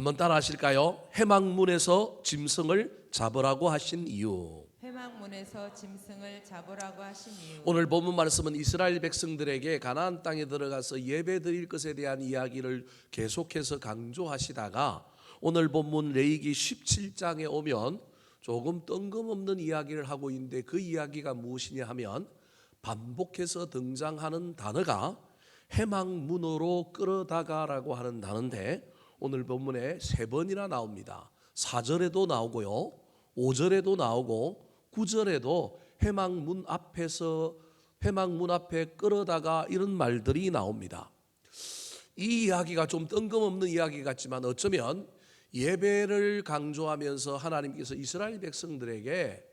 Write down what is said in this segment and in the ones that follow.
한번 따라 하실까요? 해망문에서 짐승을 잡으라고 하신 이유. 해망문에서 짐승을 잡으라고 하신 이유. 오늘 본문 말씀은 이스라엘 백성들에게 가나안 땅에 들어가서 예배 드릴 것에 대한 이야기를 계속해서 강조하시다가 오늘 본문 레위기 17장에 오면 조금 뜬금없는 이야기를 하고 있는데 그 이야기가 무엇이냐 하면 반복해서 등장하는 단어가 해망문으로 끌어다가라고 하는 단어인데 오늘 본문에 3번이나 나옵니다. 4절에도 나오고요, 5절에도 나오고 9절에도 해망문 앞에 끌어다가 이런 말들이 나옵니다. 이 이야기가 좀 뜬금없는 이야기 같지만 어쩌면 예배를 강조하면서 하나님께서 이스라엘 백성들에게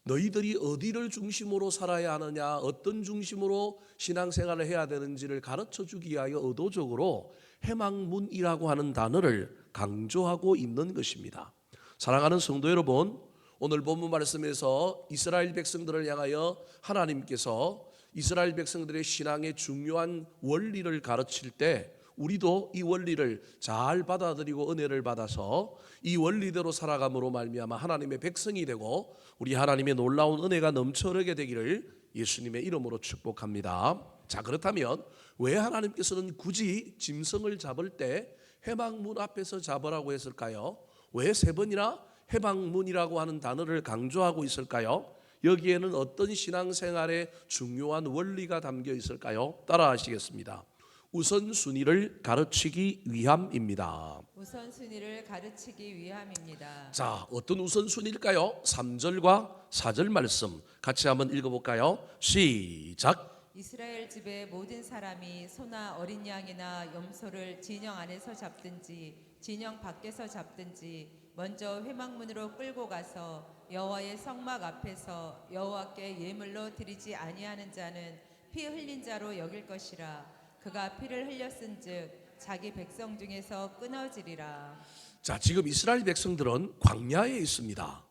너희들이 어디를 중심으로 살아야 하느냐, 어떤 중심으로 신앙생활을 해야 되는지를 가르쳐주기 위하여 의도적으로 해망문이라고 하는 단어를 강조하고 있는 것입니다. 사랑하는 성도 여러분, 오늘 본문 말씀에서 이스라엘 백성들을 향하여 하나님께서 이스라엘 백성들의 신앙의 중요한 원리를 가르칠 때 우리도 이 원리를 잘 받아들이고 은혜를 받아서 이 원리대로 살아감으로 말미암아 하나님의 백성이 되고 우리 하나님의 놀라운 은혜가 넘쳐 흐르게 되기를 예수님의 이름으로 축복합니다. 자, 그렇다면 왜 하나님께서는 굳이 짐승을 잡을 때 해망문 앞에서 잡으라고 했을까요? 왜 3번이나 해방문이라고 하는 단어를 강조하고 있을까요? 여기에는 어떤 신앙생활의 중요한 원리가 담겨 있을까요? 따라 하시겠습니다. 우선순위를 가르치기 위함입니다. 우선순위를 가르치기 위함입니다. 자, 어떤 우선순위일까요? 3절과 4절 말씀 같이 한번 읽어볼까요? 시작. 이스라엘 집의 모든 사람이 소나 어린 양이나 염소를 진영 안에서 잡든지 진영 밖에서 잡든지 먼저 회막문으로 끌고 가서 여호와의 성막 앞에서 여호와께 예물로 드리지 아니하는 자는 피 흘린 자로 여길 것이라. 그가 피를 흘렸은즉 자기 백성 중에서 끊어지리라. 자, 지금 이스라엘 백성들은 광야에 있습니다.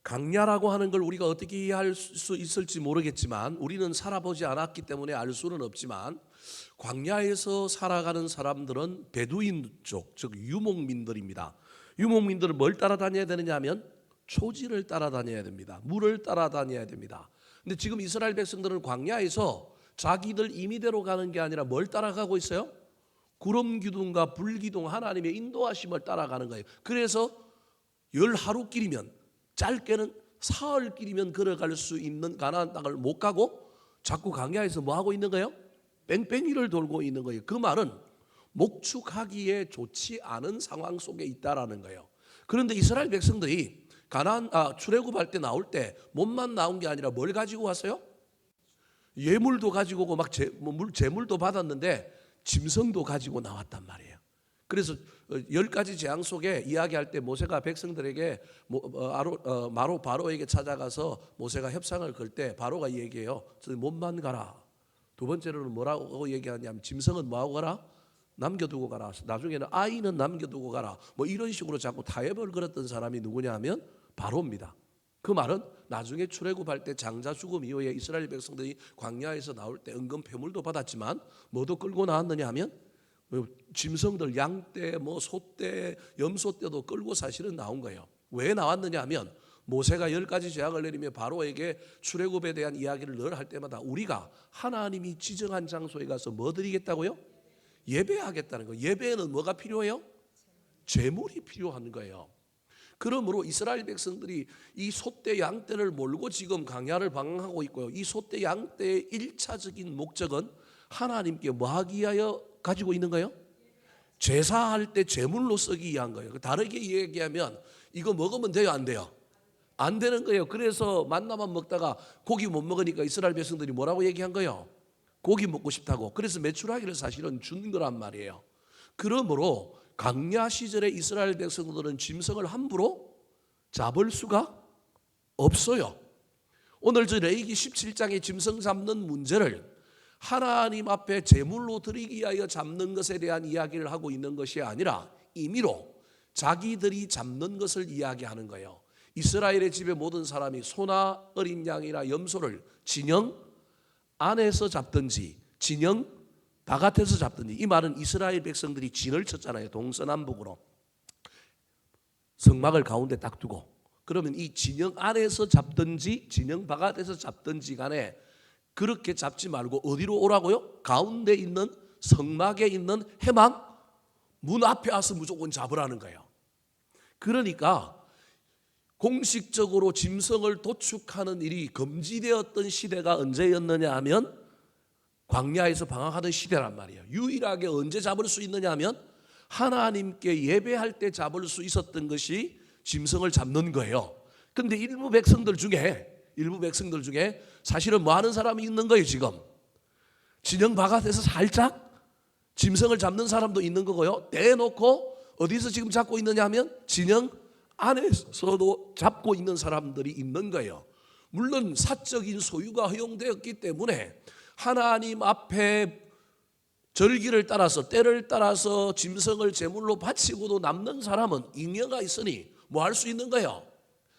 광야라고 하는 걸 우리가 어떻게 이해할 수 있을지 모르겠지만 우리는 살아보지 않았기 때문에 알 수는 없지만 광야에서 살아가는 사람들은 베두인족, 즉 유목민들입니다. 유목민들은 뭘 따라다녀야 되느냐 하면 초지를 따라다녀야 됩니다. 물을 따라다녀야 됩니다. 근데 지금 이스라엘 백성들은 광야에서 자기들 임의대로 가는 게 아니라 뭘 따라가고 있어요? 구름 기둥과 불 기둥, 하나님의 인도하심을 따라가는 거예요. 그래서 10하루길이면, 짧게는 사흘길이면 걸어갈 수 있는 가나안 땅을 못 가고 자꾸 광야에서 뭐 하고 있는 거예요? 뺑뺑이를 돌고 있는 거예요. 그 말은 목축하기에 좋지 않은 상황 속에 있다라는 거예요. 그런데 이스라엘 백성들이 출애굽할 때 나올 때 몸만 나온 게 아니라 뭘 가지고 왔어요? 예물도 가지고 오고 막 제물도 받았는데 짐승도 가지고 나왔단 말이에요. 그래서 10가지 재앙 속에 이야기할 때 모세가 백성들에게 바로에게 찾아가서 모세가 협상을 걸 때 바로가 얘기해요. 몸만 가라. 두 번째로는 뭐라고 얘기하냐면 짐승은 뭐하고 가라? 남겨두고 가라. 나중에는 아이는 남겨두고 가라. 뭐 이런 식으로 자꾸 타협을 걸었던 사람이 누구냐 하면 바로입니다. 그 말은 나중에 출애굽할 때 장자 죽음 이후에 이스라엘 백성들이 광야에서 나올 때 은근 폐물도 받았지만 뭐도 끌고 나왔느냐 하면 짐승들, 양떼, 소떼, 염소떼도 끌고 사실은 나온 거예요. 왜 나왔느냐 하면 모세가 10가지 재앙을 내리며 바로에게 출애굽에 대한 이야기를 늘 할 때마다 우리가 하나님이 지정한 장소에 가서 뭐 드리겠다고요? 예배하겠다는 거예요. 예배에는 뭐가 필요해요? 제물이 필요한 거예요. 그러므로 이스라엘 백성들이 이 소떼 양떼를 몰고 지금 광야를 방황하고 있고요. 이 소떼 양떼의 1차적인 목적은 하나님께 뭐 하기 위하여 가지고 있는 거예요? 제사할 때 제물로 쓰기 위한 거예요. 다르게 얘기하면 이거 먹으면 돼요, 안 돼요? 안 되는 거예요. 그래서 만나만 먹다가 고기 못 먹으니까 이스라엘 백성들이 뭐라고 얘기한 거예요? 고기 먹고 싶다고. 그래서 메추라기를 사실은 준 거란 말이에요. 그러므로 광야 시절에 이스라엘 백성들은 짐승을 함부로 잡을 수가 없어요. 오늘 저 레위기 17장의 짐승 잡는 문제를 하나님 앞에 제물로 드리기 위하여 잡는 것에 대한 이야기를 하고 있는 것이 아니라 임의로 자기들이 잡는 것을 이야기하는 거예요. 이스라엘의 집의 모든 사람이 소나 어린 양이나 염소를 진영 안에서 잡든지 진영 바깥에서 잡든지. 이 말은 이스라엘 백성들이 진을 쳤잖아요. 동서남북으로 성막을 가운데 딱 두고. 그러면 이 진영 안에서 잡든지 진영 바깥에서 잡든지 간에 그렇게 잡지 말고 어디로 오라고요? 가운데 있는 성막에 있는 회막 문 앞에 와서 무조건 잡으라는 거예요. 그러니까 공식적으로 짐승을 도축하는 일이 금지되었던 시대가 언제였느냐 하면 광야에서 방황하던 시대란 말이에요. 유일하게 언제 잡을 수 있느냐 하면 하나님께 예배할 때 잡을 수 있었던 것이 짐승을 잡는 거예요. 근데 일부 백성들 중에 사실은 뭐 하는 사람이 있는 거예요. 지금 진영 바깥에서 살짝 짐승을 잡는 사람도 있는 거고요. 떼놓고 어디서 지금 잡고 있느냐 하면 진영 안에서도 잡고 있는 사람들이 있는 거예요. 물론 사적인 소유가 허용되었기 때문에 하나님 앞에 절기를 따라서 때를 따라서 짐승을 제물로 바치고도 남는 사람은 잉여가 있으니 뭐 할 수 있는 거예요?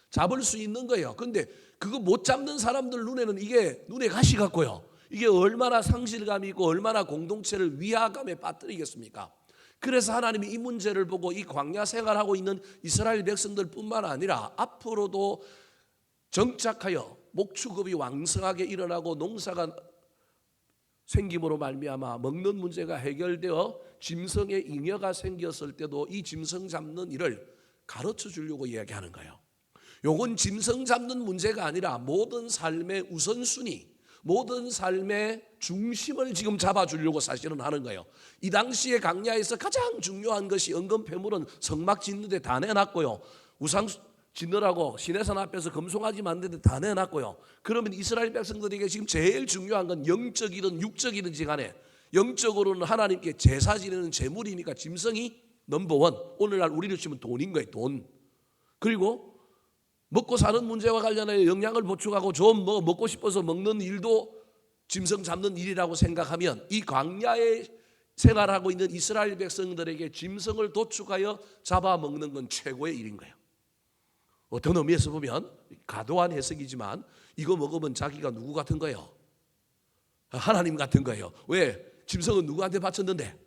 잡을 수 있는 거예요. 근데 그거 못 잡는 사람들 눈에는 이게 눈에 가시 같고요. 이게 얼마나 상실감이 있고 얼마나 공동체를 위화감에 빠뜨리겠습니까? 그래서 하나님이 이 문제를 보고 이 광야 생활하고 있는 이스라엘 백성들뿐만 아니라 앞으로도 정착하여 목축업이 왕성하게 일어나고 농사가 생김으로 말미암아 먹는 문제가 해결되어 짐승의 잉여가 생겼을 때도 이 짐승 잡는 일을 가르쳐 주려고 이야기하는 거예요. 요건 짐승 잡는 문제가 아니라 모든 삶의 우선순위, 모든 삶의 중심을 지금 잡아주려고 사실은 하는 거예요. 이 당시에 광야에서 가장 중요한 것이 은금 폐물은 성막 짓는 데 다 내놨고요. 우상 짓느라고 시내산 앞에서 금송아지 만드는 데 다 내놨고요. 그러면 이스라엘 백성들에게 지금 제일 중요한 건 영적이든 육적이든지 간에 영적으로는 하나님께 제사 지내는 제물이니까 짐승이 넘버원. 오늘날 우리로 치면 돈인 거예요. 돈. 그리고 먹고 사는 문제와 관련해 영양을 보충하고 좀 먹고 싶어서 먹는 일도 짐승 잡는 일이라고 생각하면 이 광야에 생활하고 있는 이스라엘 백성들에게 짐승을 도축하여 잡아먹는 건 최고의 일인 거예요. 어떤 의미에서 보면 과도한 해석이지만 이거 먹으면 자기가 누구 같은 거예요? 하나님 같은 거예요. 왜? 짐승은 누구한테 바쳤는데?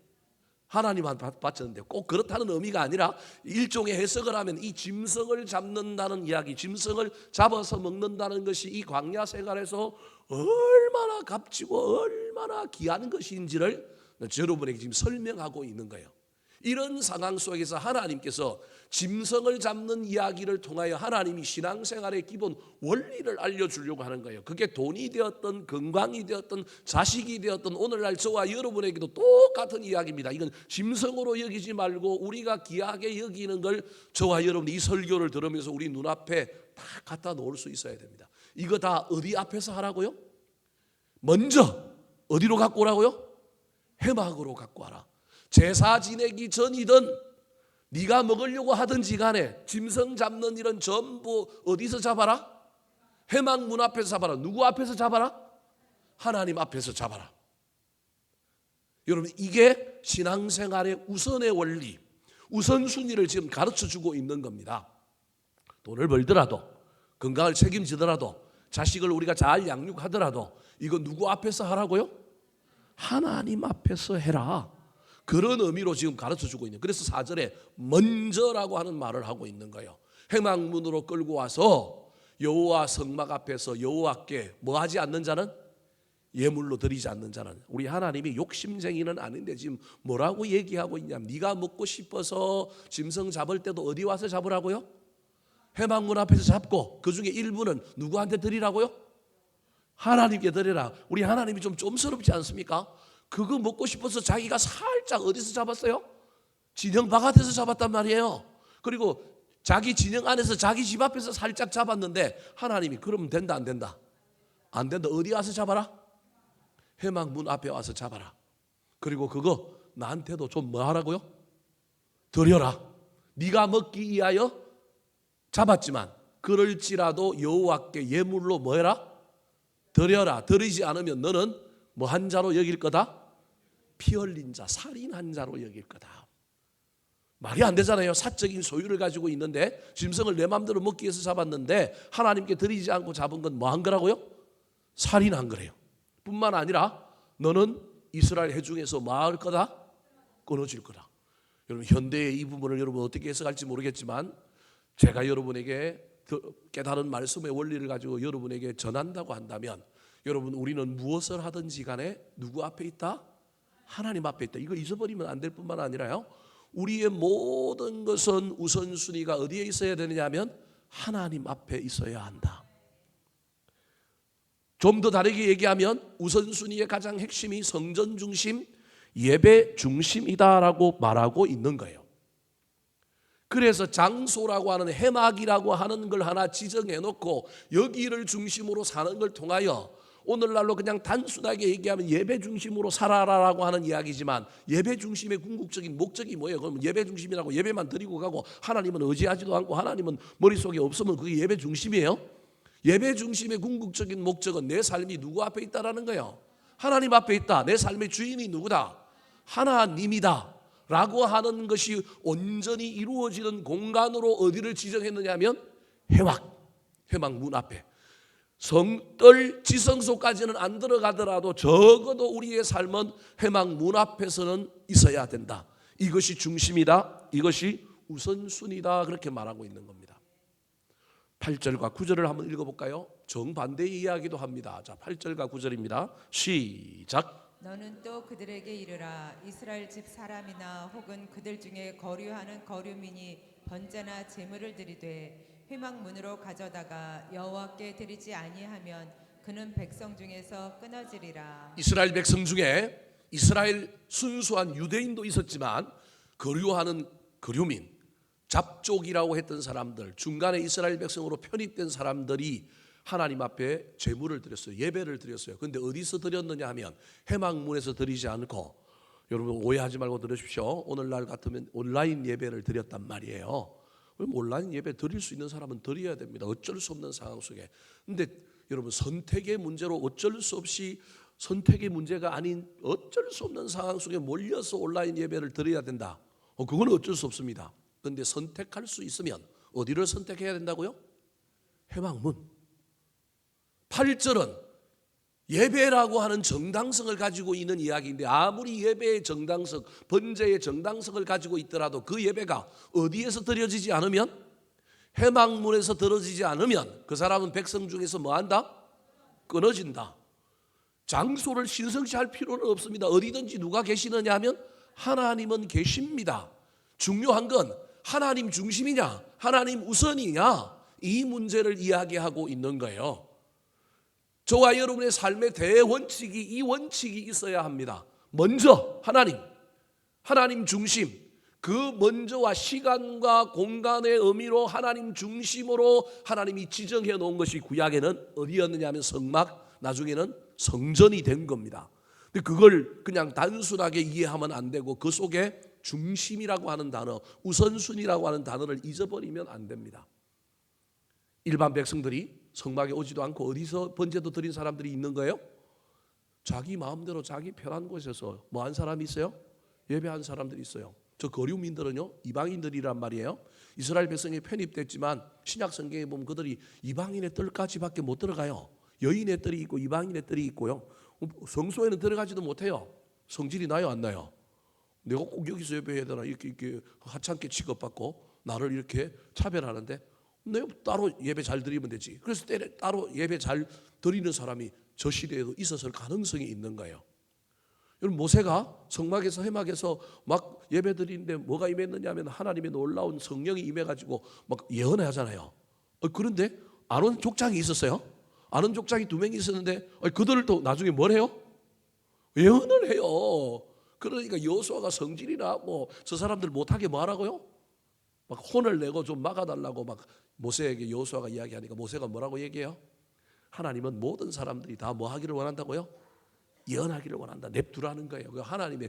하나님한테 바쳤는데 꼭 그렇다는 의미가 아니라 일종의 해석을 하면 이 짐승을 잡는다는 이야기, 짐승을 잡아서 먹는다는 것이 이 광야 생활에서 얼마나 값지고 얼마나 귀한 것인지를 여러분에게 지금 설명하고 있는 거예요. 이런 상황 속에서 하나님께서 짐승을 잡는 이야기를 통하여 하나님이 신앙생활의 기본 원리를 알려주려고 하는 거예요. 그게 돈이 되었던 건강이 되었던 자식이 되었던 오늘날 저와 여러분에게도 똑같은 이야기입니다. 이건 짐승으로 여기지 말고 우리가 귀하게 여기는 걸 저와 여러분이 이 설교를 들으면서 우리 눈앞에 다 갖다 놓을 수 있어야 됩니다. 이거 다 어디 앞에서 하라고요? 먼저 어디로 갖고 오라고요? 회막으로 갖고 와라. 제사 지내기 전이든 네가 먹으려고 하든지 간에 짐승 잡는 일은 전부 어디서 잡아라? 회막 문 앞에서 잡아라. 누구 앞에서 잡아라? 하나님 앞에서 잡아라. 여러분 이게 신앙생활의 우선의 원리, 우선순위를 지금 가르쳐주고 있는 겁니다. 돈을 벌더라도 건강을 책임지더라도 자식을 우리가 잘 양육하더라도 이거 누구 앞에서 하라고요? 하나님 앞에서 해라. 그런 의미로 지금 가르쳐주고 있는. 그래서 4절에 먼저라고 하는 말을 하고 있는 거예요. 회막문으로 끌고 와서 여호와 성막 앞에서 여호와께 뭐 하지 않는 자는? 예물로 드리지 않는 자는. 우리 하나님이 욕심쟁이는 아닌데 지금 뭐라고 얘기하고 있냐면 네가 먹고 싶어서 짐승 잡을 때도 어디 와서 잡으라고요? 회막문 앞에서 잡고 그 중에 일부는 누구한테 드리라고요? 하나님께 드리라. 우리 하나님이 좀 좀스럽지 않습니까? 그거 먹고 싶어서 자기가 살짝 어디서 잡았어요? 진영 바깥에서 잡았단 말이에요. 그리고 자기 진영 안에서 자기 집 앞에서 살짝 잡았는데 하나님이 그러면 된다 안 된다? 안 된다. 어디 와서 잡아라? 회막 문 앞에 와서 잡아라. 그리고 그거 나한테도 좀 뭐 하라고요? 드려라. 네가 먹기 위하여 잡았지만 그럴지라도 여호와께 예물로 뭐 해라? 드려라. 드리지 않으면 너는 뭐 한 자로 여길 거다? 피 흘린 자, 살인한 자로 여길 거다. 말이 안 되잖아요. 사적인 소유를 가지고 있는데 짐승을 내 마음대로 먹기 위해서 잡았는데 하나님께 드리지 않고 잡은 건 뭐 한 거라고요? 살인한 거래요. 뿐만 아니라 너는 이스라엘 회중에서 뭐 할 거다? 끊어질 거다. 여러분 현대의 이 부분을 여러분 어떻게 해석할지 모르겠지만 제가 여러분에게 깨달은 말씀의 원리를 가지고 여러분에게 전한다고 한다면 여러분 우리는 무엇을 하든지 간에 누구 앞에 있다? 하나님 앞에 있다. 이거 잊어버리면 안 될 뿐만 아니라요, 우리의 모든 것은 우선순위가 어디에 있어야 되느냐 하면 하나님 앞에 있어야 한다. 좀 더 다르게 얘기하면 우선순위의 가장 핵심이 성전 중심, 예배 중심이다라고 말하고 있는 거예요. 그래서 장소라고 하는 해막이라고 하는 걸 하나 지정해 놓고 여기를 중심으로 사는 걸 통하여 오늘날로 그냥 단순하게 얘기하면 예배 중심으로 살아라라고 하는 이야기지만 예배 중심의 궁극적인 목적이 뭐예요? 그럼 예배 중심이라고 예배만 드리고 가고 하나님은 의지하지도 않고 하나님은 머릿속에 없으면 그게 예배 중심이에요? 예배 중심의 궁극적인 목적은 내 삶이 누구 앞에 있다라는 거예요. 하나님 앞에 있다. 내 삶의 주인이 누구다? 하나님이다 라고 하는 것이 온전히 이루어지는 공간으로 어디를 지정했느냐 하면 해막 문 앞에. 성뜰 지성소까지는 안 들어가더라도 적어도 우리의 삶은 해막 문 앞에서는 있어야 된다. 이것이 중심이다. 이것이 우선순위다. 그렇게 말하고 있는 겁니다. 8절과 9절을 한번 읽어볼까요? 정반대의 이야기도 합니다. 자, 8절과 9절입니다. 시작. 너는 또 그들에게 이르라. 이스라엘 집 사람이나 혹은 그들 중에 거류하는 거류민이 번제나 제물을 드리되 회막문으로 가져다가 여호와께 드리지 아니하면 그는 백성 중에서 끊어지리라. 이스라엘 백성 중에 이스라엘 순수한 유대인도 있었지만 거류하는 거류민, 잡족이라고 했던 사람들, 중간에 이스라엘 백성으로 편입된 사람들이 하나님 앞에 제물을 드렸어요. 예배를 드렸어요. 그런데 어디서 드렸느냐 하면 해막문에서 드리지 않고, 여러분 오해하지 말고 들으십시오. 오늘날 같으면 온라인 예배를 드렸단 말이에요. 온라인 예배 드릴 수 있는 사람은 드려야 됩니다. 어쩔 수 없는 상황 속에. 근데 여러분 선택의 문제로 어쩔 수 없이, 선택의 문제가 아닌 어쩔 수 없는 상황 속에 몰려서 온라인 예배를 드려야 된다. 그건 어쩔 수 없습니다. 그런데 선택할 수 있으면 어디를 선택해야 된다고요? 해막문. 8절은 예배라고 하는 정당성을 가지고 있는 이야기인데, 아무리 예배의 정당성, 번제의 정당성을 가지고 있더라도 그 예배가 어디에서 드려지지 않으면, 해막문에서 드려지지 않으면 그 사람은 백성 중에서 뭐한다? 끊어진다. 장소를 신성시 할 필요는 없습니다. 어디든지 누가 계시느냐 하면 하나님은 계십니다. 중요한 건 하나님 중심이냐, 하나님 우선이냐, 이 문제를 이야기하고 있는 거예요. 저와 여러분의 삶의 대원칙이, 이 원칙이 있어야 합니다. 먼저 하나님 중심, 그 먼저와 시간과 공간의 의미로 하나님 중심으로 하나님이 지정해 놓은 것이 구약에는 어디였느냐 하면 성막, 나중에는 성전이 된 겁니다. 근데 그걸 그냥 단순하게 이해하면 안 되고 그 속에 중심이라고 하는 단어, 우선순위라고 하는 단어를 잊어버리면 안 됩니다. 일반 백성들이 성막에 오지도 않고 어디서 번제도 드린 사람들이 있는 거예요? 자기 마음대로 자기 편한 곳에서 뭐 한 사람이 있어요? 예배한 사람들이 있어요. 저 거류민들은요, 이방인들이란 말이에요. 이스라엘 백성이 편입됐지만 신약 성경에 보면 그들이 이방인의 뜰까지밖에 못 들어가요. 여인의 뜰이 있고 이방인의 뜰이 있고요. 성소에는 들어가지도 못해요. 성질이 나요, 안 나요? 내가 꼭 여기서 예배해야 되나, 이렇게 하찮게 취급받고 나를 이렇게 차별하는데 내가 따로 예배 잘 드리면 되지. 그래서 따로 예배 잘 드리는 사람이 저 시대에도 있었을 가능성이 있는 거예요. 여러분 모세가 성막에서 해막에서 막 예배 드리는데 뭐가 임했느냐 하면 하나님의 놀라운 성령이 임해가지고 막 예언을 하잖아요. 그런데 아론 족장이 있었어요. 아론 족장이 2명이 있었는데 그들도 나중에 뭘 해요? 예언을 해요. 그러니까 여호수아가 성질이 나고 저 사람들 못하게 뭐 하라고요? 막 혼을 내고 좀 막아달라고 막 모세에게 여호수아가 이야기하니까 모세가 뭐라고 얘기해요? 하나님은 모든 사람들이 다 뭐 하기를 원한다고요? 예언하기를 원한다. 냅두라는 거예요. 그 하나님의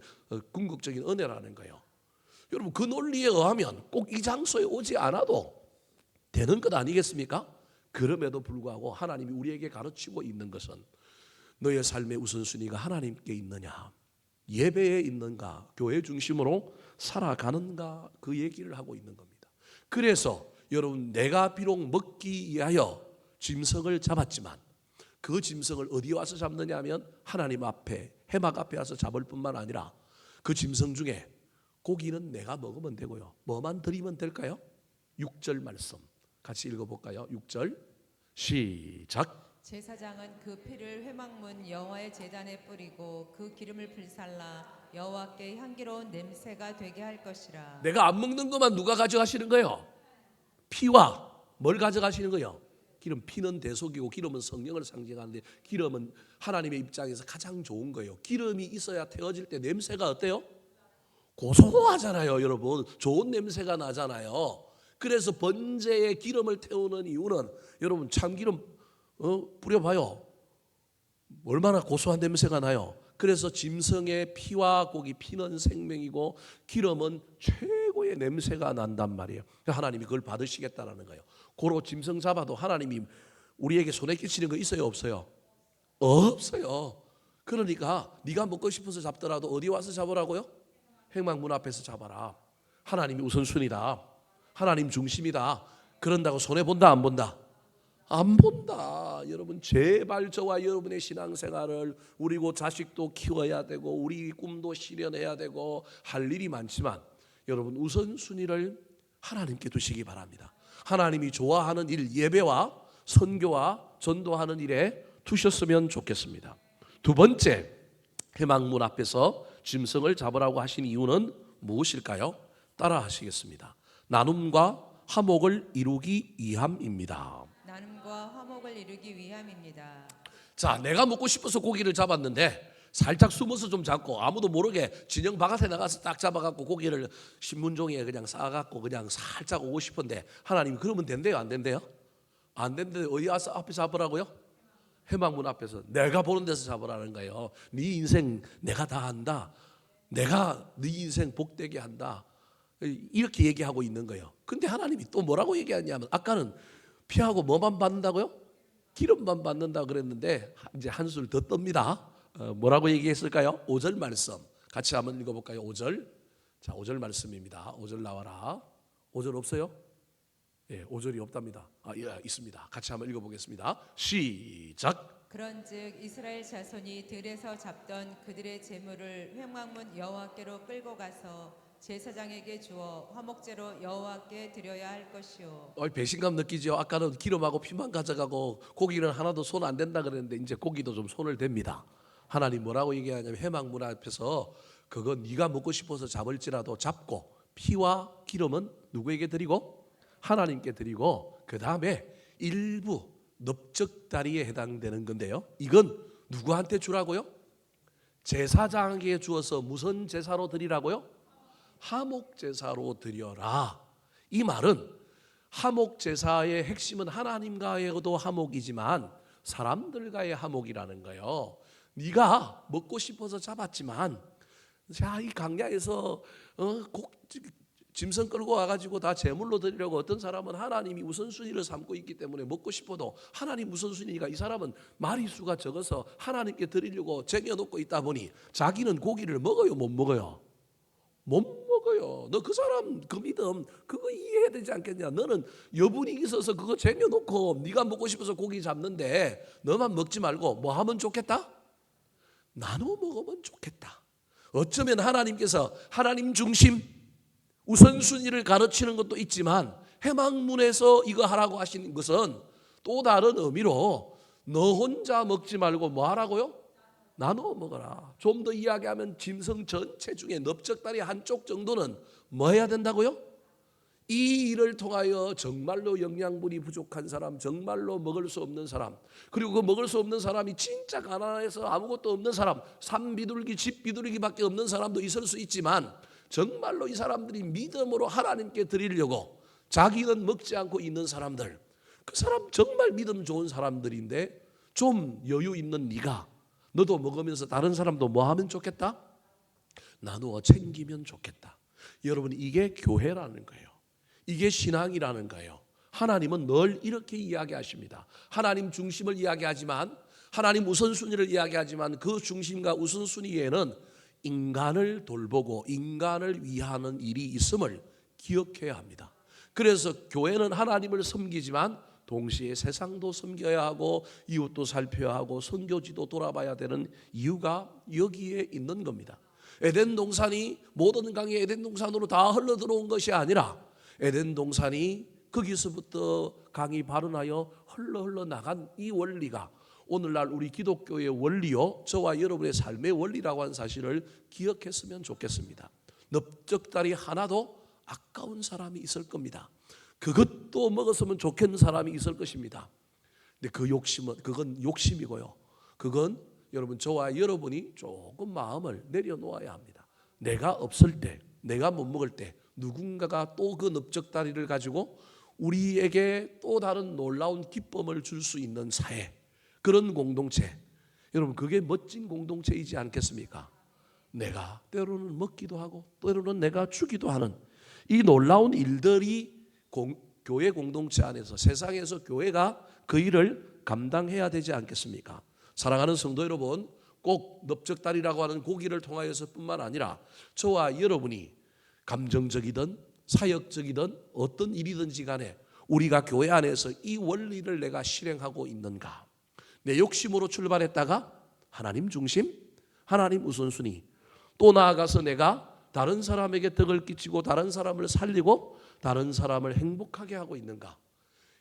궁극적인 은혜라는 거예요. 여러분 그 논리에 의하면 꼭 이 장소에 오지 않아도 되는 것 아니겠습니까? 그럼에도 불구하고 하나님이 우리에게 가르치고 있는 것은 너의 삶의 우선순위가 하나님께 있느냐, 예배에 있는가, 교회 중심으로 살아가는가, 그 얘기를 하고 있는 겁니다. 그래서 여러분 내가 비록 먹기 위하여 짐승을 잡았지만 그 짐승을 어디에 와서 잡느냐 하면 하나님 앞에 회막 앞에 와서 잡을 뿐만 아니라 그 짐승 중에 고기는 내가 먹으면 되고요. 뭐만 드리면 될까요? 6절 말씀 같이 읽어볼까요? 6절 시작. 제사장은 그 피를 회막문 여호와의 제단에 뿌리고 그 기름을 불살라 여호와께 향기로운 냄새가 되게 할 것이라. 내가 안 먹는 것만 누가 가져가시는 거예요? 피와 뭘 가져가시는 거예요? 기름. 피는 대속이고 기름은 성령을 상징하는데 기름은 하나님의 입장에서 가장 좋은 거예요. 기름이 있어야 태워질 때 냄새가 어때요? 고소하잖아요, 여러분. 좋은 냄새가 나잖아요. 그래서 번제에 기름을 태우는 이유는 여러분 참기름 뿌려봐요. 얼마나 고소한 냄새가 나요. 그래서 짐승의 피와 고기, 피는 생명이고 기름은 최고의 냄새가 난단 말이에요. 하나님이 그걸 받으시겠다라는 거예요. 고로 짐승 잡아도 하나님이 우리에게 손에 끼치는 거 있어요, 없어요? 없어요. 그러니까 네가 먹고 싶어서 잡더라도 어디 와서 잡으라고요? 회막문 앞에서 잡아라. 하나님이 우선순위다. 하나님 중심이다. 그런다고 손해 본다, 안 본다? 안 본다. 여러분 제발 저와 여러분의 신앙생활을 우리고 자식도 키워야 되고 우리 꿈도 실현해야 되고 할 일이 많지만 여러분 우선순위를 하나님께 두시기 바랍니다. 하나님이 좋아하는 일, 예배와 선교와 전도하는 일에 두셨으면 좋겠습니다. 두 번째, 회막문 앞에서 짐승을 잡으라고 하신 이유는 무엇일까요? 따라 하시겠습니다. 나눔과 화목을 이루기 위함입니다. 나눔과 화목을 이루기 위함입니다. 자, 내가 먹고 싶어서 고기를 잡았는데 살짝 숨어서 좀 잡고 아무도 모르게 진영 바깥에 나가서 딱 잡아갖고 고기를 신문종이에 그냥 싸갖고 그냥 살짝 오고 싶은데 하나님이 그러면 된대요, 안 된대요? 안 된대. 어디 와서 앞에 잡으라고요? 회막문 앞에서 내가 보는 데서 잡으라는 거예요. 네 인생 내가 다 한다. 내가 네 인생 복되게 한다. 이렇게 얘기하고 있는 거예요. 근데 하나님이 또 뭐라고 얘기하냐면 아까는 피하고 뭐만 받는다고요? 기름만 받는다 그랬는데 이제 한술 더 떱니다. 뭐라고 얘기했을까요? 5절 말씀 같이 한번 읽어볼까요? 5절. 자, 5절 말씀입니다. 5절 나와라. 5절 없어요? 예, 5절이 없답니다. 예, 있습니다. 같이 한번 읽어보겠습니다. 시작. 그런즉 이스라엘 자손이 들에서 잡던 그들의 재물을 회막문 여호와께로 끌고 가서 제사장에게 주어 화목제로 여호와께 드려야 할 것이요. 배신감 느끼죠? 아까는 기름하고 피만 가져가고 고기는 하나도 손 안 댄다 그랬는데 이제 고기도 좀 손을 댑니다. 하나님 뭐라고 얘기하냐면 회막문 앞에서 그거 네가 먹고 싶어서 잡을지라도 잡고 피와 기름은 누구에게 드리고? 하나님께 드리고 그 다음에 일부 넓적다리에 해당되는 건데요. 이건 누구한테 주라고요? 제사장에게 주어서 무슨 제사로 드리라고요? 화목제사로 드려라. 이 말은 화목제사의 핵심은 하나님과의도 화목이지만 사람들과의 화목이라는 거예요. 네가 먹고 싶어서 잡았지만 자, 이 강야에서 짐승 끌고 와가지고 다 제물로 드리려고 어떤 사람은 하나님이 우선순위를 삼고 있기 때문에 먹고 싶어도 하나님 우선순위가 이 사람은 마리수가 적어서 하나님께 드리려고 쟁여놓고 있다 보니 자기는 고기를 먹어요, 못 먹어요? 못 먹어요. 너 그 사람 그 믿음 그거 이해해야 되지 않겠냐? 너는 여분이 있어서 그거 쟁여놓고 네가 먹고 싶어서 고기 잡는데 너만 먹지 말고 뭐 하면 좋겠다? 나눠 먹으면 좋겠다. 어쩌면 하나님께서 하나님 중심 우선순위를 가르치는 것도 있지만 회막문에서 이거 하라고 하시는 것은 또 다른 의미로 너 혼자 먹지 말고 뭐 하라고요? 나눠 먹어라. 좀 더 이야기하면 짐승 전체 중에 넓적다리 한쪽 정도는 뭐 해야 된다고요? 이 일을 통하여 정말로 영양분이 부족한 사람, 정말로 먹을 수 없는 사람, 그리고 그 먹을 수 없는 사람이 진짜 가난해서 아무것도 없는 사람, 산 비둘기, 집 비둘기밖에 없는 사람도 있을 수 있지만 정말로 이 사람들이 믿음으로 하나님께 드리려고 자기는 먹지 않고 있는 사람들, 그 사람 정말 믿음 좋은 사람들인데 좀 여유 있는 네가 너도 먹으면서 다른 사람도 뭐 하면 좋겠다? 나누어 챙기면 좋겠다. 여러분 이게 교회라는 거예요. 이게 신앙이라는 거예요. 하나님은 늘 이렇게 이야기하십니다. 하나님 중심을 이야기하지만 하나님 우선순위를 이야기하지만 그 중심과 우선순위에는 인간을 돌보고 인간을 위하는 일이 있음을 기억해야 합니다. 그래서 교회는 하나님을 섬기지만 동시에 세상도 섬겨야 하고 이웃도 살펴야 하고 선교지도 돌아봐야 되는 이유가 여기에 있는 겁니다. 에덴 동산이 모든 강이 에덴 동산으로 다 흘러 들어온 것이 아니라 에덴 동산이 거기서부터 강이 발원하여 흘러 나간 이 원리가 오늘날 우리 기독교의 원리요, 저와 여러분의 삶의 원리라고 하는 사실을 기억했으면 좋겠습니다. 넓적다리 하나도 아까운 사람이 있을 겁니다. 그것도 먹었으면 좋겠는 사람이 있을 것입니다. 근데 그 욕심은, 그건 욕심이고요. 그건 여러분, 저와 여러분이 조금 마음을 내려놓아야 합니다. 내가 없을 때, 내가 못 먹을 때 누군가가 또 그 넓적다리를 가지고 우리에게 또 다른 놀라운 기쁨을 줄 수 있는 사회, 그런 공동체, 여러분 그게 멋진 공동체이지 않겠습니까? 내가 때로는 먹기도 하고 때로는 내가 주기도 하는 이 놀라운 일들이 교회 공동체 안에서, 세상에서 교회가 그 일을 감당해야 되지 않겠습니까? 사랑하는 성도 여러분, 꼭 넓적다리라고 하는 고기를 통하여서뿐만 아니라 저와 여러분이 감정적이든 사역적이든 어떤 일이든지 간에 우리가 교회 안에서 이 원리를 내가 실행하고 있는가? 내 욕심으로 출발했다가 하나님 중심, 하나님 우선순위, 또 나아가서 내가 다른 사람에게 덕을 끼치고 다른 사람을 살리고 다른 사람을 행복하게 하고 있는가?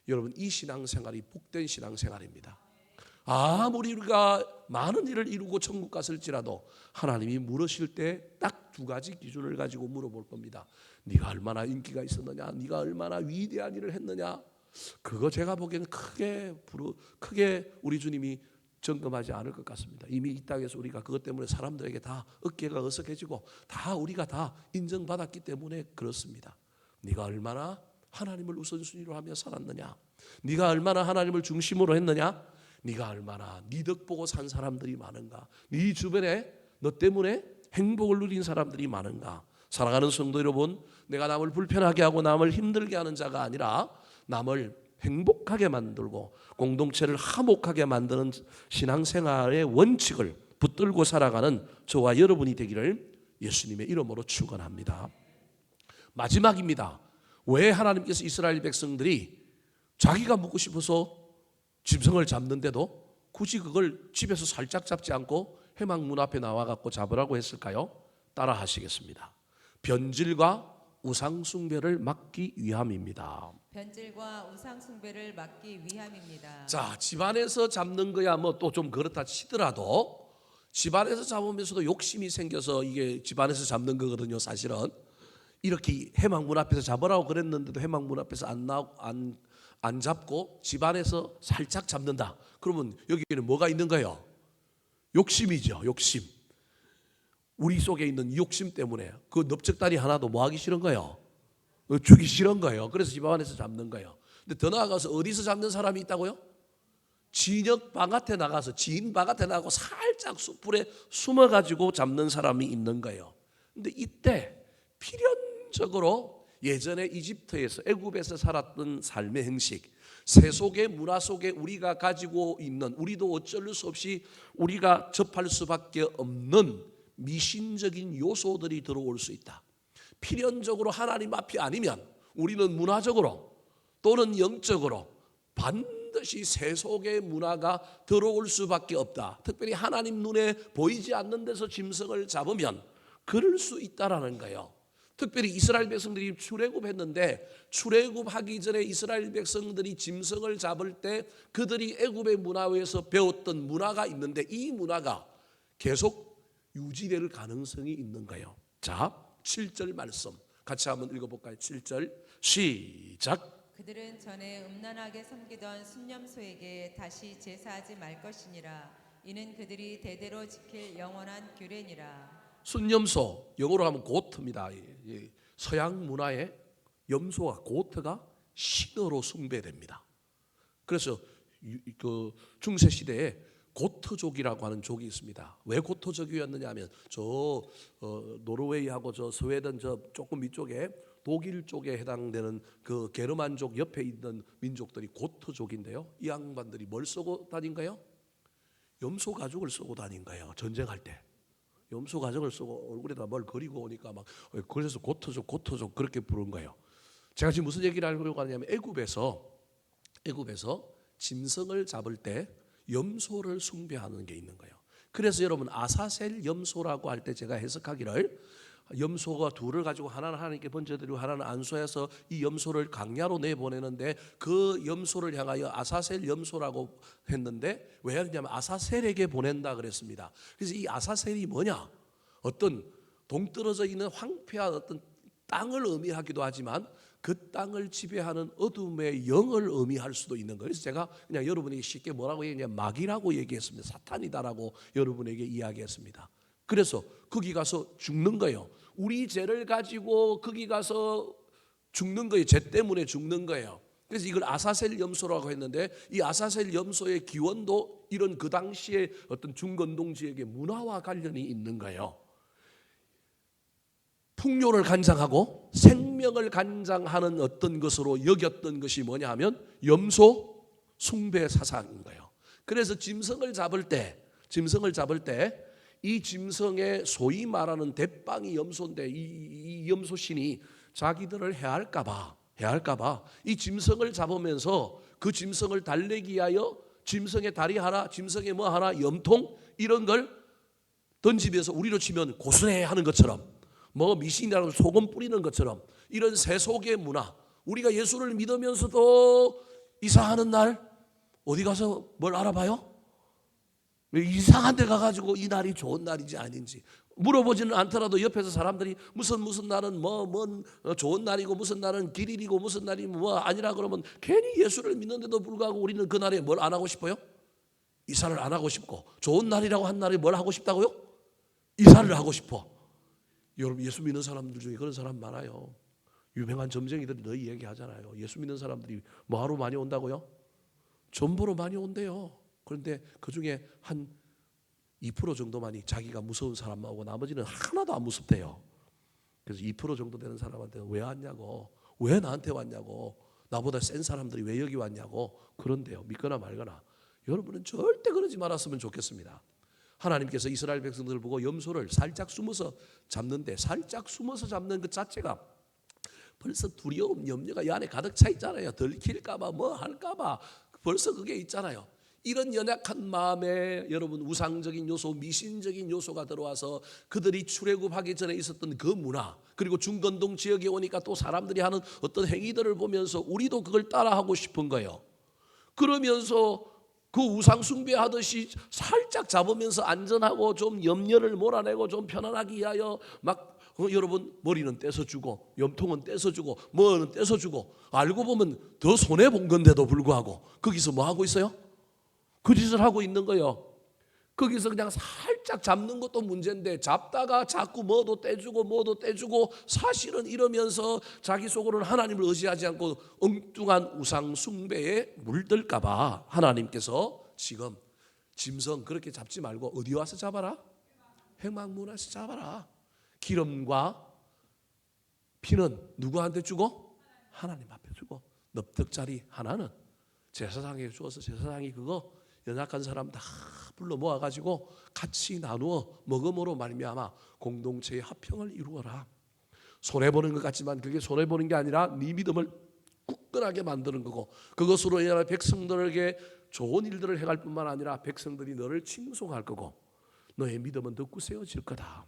여러분, 이 신앙생활이 복된 신앙생활입니다. 아무리 우리가 많은 일을 이루고 천국 갔을지라도 하나님이 물으실 때 딱 두 가지 기준을 가지고 물어볼 겁니다. 네가 얼마나 인기가 있었느냐, 네가 얼마나 위대한 일을 했느냐. 그거 제가 보기에는 크게 우리 주님이 점검하지 않을 것 같습니다. 이미 이 땅에서 우리가 그것 때문에 사람들에게 다 어깨가 어석해지고 다 우리가 다 인정받았기 때문에 그렇습니다. 네가 얼마나 하나님을 우선순위로 하며 살았느냐, 네가 얼마나 하나님을 중심으로 했느냐, 네가 얼마나 네 덕 보고 산 사람들이 많은가, 네 주변에 너 때문에 행복을 누린 사람들이 많은가. 사랑하는 성도 여러분, 내가 남을 불편하게 하고 남을 힘들게 하는 자가 아니라 남을 행복하게 만들고 공동체를 화목하게 만드는 신앙생활의 원칙을 붙들고 살아가는 저와 여러분이 되기를 예수님의 이름으로 축원합니다. 마지막입니다. 왜 하나님께서 이스라엘 백성들이 자기가 먹고 싶어서 짐승을 잡는데도 굳이 그걸 집에서 살짝 잡지 않고 회막 문 앞에 나와갖고 잡으라고 했을까요? 따라 하시겠습니다. 변질과 우상숭배를 막기 위함입니다. 변질과 우상숭배를 막기 위함입니다. 자, 집안에서 잡는 거야 뭐 또 좀 그렇다 치더라도 집안에서 잡으면서도 욕심이 생겨서 이게 집안에서 잡는 거거든요. 사실은 이렇게 회막 문 앞에서 잡으라고 그랬는데도 회막 문 앞에서 안 잡고 집안에서 살짝 잡는다. 그러면 여기에는 뭐가 있는 거예요? 욕심이죠. 욕심. 우리 속에 있는 욕심 때문에 그 넓적다리 하나도 뭐 하기 싫은 거예요? 주기 싫은 거예요. 그래서 집 안에서 잡는 거예요. 근데 더 나아가서 어디서 잡는 사람이 있다고요? 진역 바깥에 나가서, 지인 바깥에 나가고 살짝 숯불에 숨어가지고 잡는 사람이 있는 거예요. 근데 이때 필연적으로 예전에 이집트에서, 애굽에서 살았던 삶의 형식, 세속의 문화 속에 우리가 가지고 있는, 우리도 어쩔 수 없이 우리가 접할 수밖에 없는 미신적인 요소들이 들어올 수 있다. 필연적으로 하나님 앞이 아니면 우리는 문화적으로 또는 영적으로 반드시 세속의 문화가 들어올 수밖에 없다. 특별히 하나님 눈에 보이지 않는 데서 짐승을 잡으면 그럴 수 있다라는 거예요. 특별히 이스라엘 백성들이 출애굽했는데 출애굽하기 전에 이스라엘 백성들이 짐승을 잡을 때 그들이 애굽의 문화에서 배웠던 문화가 있는데 이 문화가 계속 유지될 가능성이 있는 거예요. 자, 7절 말씀 같이 한번 읽어볼까요? 7절 시작. 그들은 전에 음란하게 섬기던 순념소에게 다시 제사하지 말 것이니라. 이는 그들이 대대로 지킬 영원한 규례니라. 순념소, 영어로 하면 고트입니다. 서양 문화에 염소가, 고트가 신으로 숭배됩니다. 그래서 그 중세 시대에 고트족이라고 하는 족이 있습니다. 왜 고트족이었느냐 하면 노르웨이하고 저 스웨덴 저 조금 위쪽에 독일 쪽에 해당되는 그 게르만족 옆에 있는 민족들이 고트족인데요. 이 양반들이 뭘 쓰고 다닌가요? 염소 가죽을 쓰고 다닌 거예요. 전쟁할 때. 염소 가죽을 쓰고 얼굴에다 뭘 그리고 오니까 막 그래서 고트족 그렇게 부른 거예요. 제가 지금 무슨 얘기를 하려고 하냐면 애굽에서 짐승을 잡을 때 염소를 숭배하는 게 있는 거예요. 그래서 여러분 아사셀 염소라고 할 때 제가 해석하기를 염소가 둘을 가지고 하나는 하나님께 번제드리고 하나는 안수해서 이 염소를 광야로 내보내는데 그 염소를 향하여 아사셀 염소라고 했는데 왜 그러냐면 아사셀에게 보낸다 그랬습니다. 그래서 이 아사셀이 뭐냐? 어떤 동떨어져 있는 황폐한 어떤 땅을 의미하기도 하지만 그 땅을 지배하는 어둠의 영을 의미할 수도 있는 거예요. 그래서 제가 그냥 여러분에게 쉽게 뭐라고 얘기했냐, 마귀라고 얘기했습니다. 사탄이다라고 여러분에게 이야기했습니다. 그래서 거기 가서 죽는 거예요. 우리 죄를 가지고 거기 가서 죽는 거예요. 죄 때문에 죽는 거예요. 그래서 이걸 아사셀 염소라고 했는데 이 아사셀 염소의 기원도 이런 그 당시에 어떤 중건동 지역의 문화와 관련이 있는 거예요. 풍요를 간장하고 생명을 간장하는 어떤 것으로 여겼던 것이 뭐냐 하면 염소 숭배 사상인 거예요. 그래서 짐승을 잡을 때 이 짐승의 소위 말하는 대빵이 염소인데 이 염소신이 자기들을 해할까봐 이 짐승을 잡으면서 그 짐승을 달래기 위하여 짐승의 다리 하나, 짐승의 뭐 하나, 염통 이런 걸 던지면서 우리로 치면 고스래 하는 것처럼 뭐 미신이라고 소금 뿌리는 것처럼 이런 세속의 문화, 우리가 예수를 믿으면서도 이사하는 날 어디 가서 뭘 알아봐요? 이상한 데 가가지고 이 날이 좋은 날인지 아닌지 물어보지는 않더라도 옆에서 사람들이 무슨 날은 뭔 좋은 날이고 무슨 날은 길일이고 무슨 날이 뭐 아니라 그러면 괜히 예수를 믿는데도 불구하고 우리는 그 날에 뭘 안 하고 싶어요? 이사를 안 하고 싶고, 좋은 날이라고 한 날에 뭘 하고 싶다고요? 이사를 하고 싶어. 여러분 예수 믿는 사람들 중에 그런 사람 많아요. 유명한 점쟁이들이 늘 얘기하잖아요. 예수 믿는 사람들이 뭐하러 많이 온다고요? 전보로 많이 온대요. 그런데 그 중에 한 2% 정도만이 자기가 무서운 사람만 오고 나머지는 하나도 안 무섭대요. 그래서 2% 정도 되는 사람한테 왜 왔냐고, 왜 나한테 왔냐고, 나보다 센 사람들이 왜 여기 왔냐고 그런데요. 믿거나 말거나 여러분은 절대 그러지 말았으면 좋겠습니다. 하나님께서 이스라엘 백성들을 보고 염소를 살짝 숨어서 잡는데, 살짝 숨어서 잡는 그 자체가 벌써 두려움, 염려가 이 안에 가득 차 있잖아요. 들킬까봐 뭐 할까봐 벌써 그게 있잖아요. 이런 연약한 마음에 여러분 우상적인 요소, 미신적인 요소가 들어와서 그들이 출애굽하기 전에 있었던 그 문화, 그리고 중건동 지역에 오니까 또 사람들이 하는 어떤 행위들을 보면서 우리도 그걸 따라하고 싶은 거예요. 그러면서 그 우상 숭배하듯이 살짝 잡으면서 안전하고 좀 염려를 몰아내고 좀 편안하기 위하여 막 여러분 머리는 떼서주고 염통은 떼서주고 뭐는 떼서주고, 알고 보면 더 손해본 건데도 불구하고 거기서 뭐 하고 있어요? 그 짓을 하고 있는 거예요. 거기서 그냥 살짝 잡는 것도 문제인데 잡다가 자꾸 뭐도 떼주고 사실은 이러면서 자기 속으로는 하나님을 의지하지 않고 엉뚱한 우상 숭배에 물들까 봐 하나님께서 지금 짐승 그렇게 잡지 말고 어디 와서 잡아라? 회막문에서 잡아라. 기름과 피는 누구한테 주고? 하나님 앞에 주고, 넙득짜리 하나는 제사장에게 주어서 제사장이 그거 연약한 사람 다 불러 모아가지고 같이 나누어 먹음으로 말미암아 공동체의 화평을 이루어라. 손해보는 것 같지만 그게 손해보는 게 아니라 네 믿음을 굳건하게 만드는 거고, 그것으로 인하여 백성들에게 좋은 일들을 행할 뿐만 아니라 백성들이 너를 칭송할 거고 너의 믿음은 더 굳세어질 거다.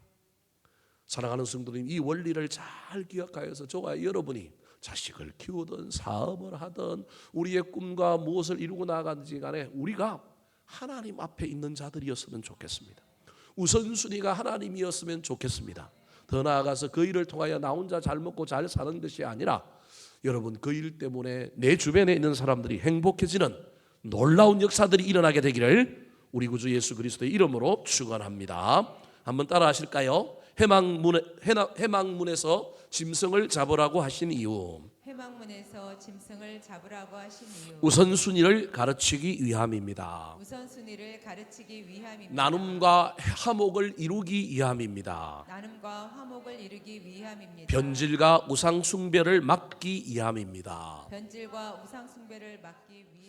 사랑하는 성도님, 이 원리를 잘 기억하여서 저와 여러분이 자식을 키우든 사업을 하든 우리의 꿈과 무엇을 이루고 나아가는지 간에 우리가 하나님 앞에 있는 자들이었으면 좋겠습니다. 우선순위가 하나님이었으면 좋겠습니다. 더 나아가서 그 일을 통하여 나 혼자 잘 먹고 잘 사는 것이 아니라 여러분 그 일 때문에 내 주변에 있는 사람들이 행복해지는 놀라운 역사들이 일어나게 되기를 우리 구주 예수 그리스도의 이름으로 축원합니다. 한번 따라 하실까요? 해막문에서 짐승을 잡으라고 하신 이유, 회막문에서 짐승을 잡으라고 하신 이유, 우선순위를 가르치기 위함입니다. 우선순위를 가르치기 위함입니다. 나눔과 화목을 이루기 위함입니다. 나눔과 화목을 이루기 위함입니다. 변질과 우상 숭배를 막기 위함입니다. 변질과 우상 숭배를 막기 위함입니다.